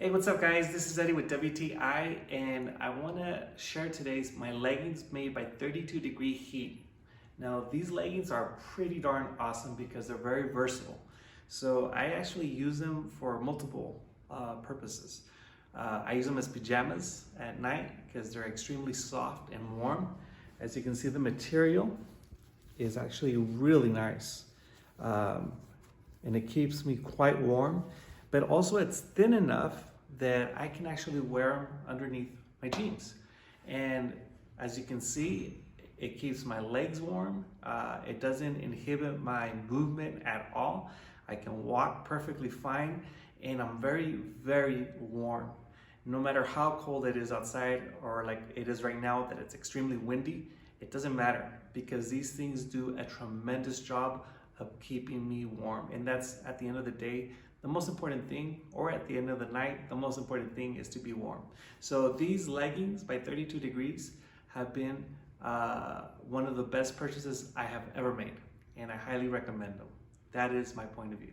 Hey, what's up guys? This is Eddie with WTI and I want to share today's my leggings made by 32-degree heat. Now these leggings are pretty darn awesome because they're very versatile. So I actually use them for multiple purposes. I use them as pajamas at night because they're extremely soft and warm. As you can see, the material is actually really nice and it keeps me quite warm. But also it's thin enough that I can actually wear them underneath my jeans. And as you can see, it keeps my legs warm. It doesn't inhibit my movement at all. I can walk perfectly fine and I'm very, very warm. No matter how cold it is outside or like it is right now that it's extremely windy, it doesn't matter because these things do a tremendous job of keeping me warm. And that's, at the end of the day, the most important thing, or at the end of the night, the most important thing is to be warm. So these leggings by 32 degrees have been one of the best purchases I have ever made, and I highly recommend them. That is my point of view.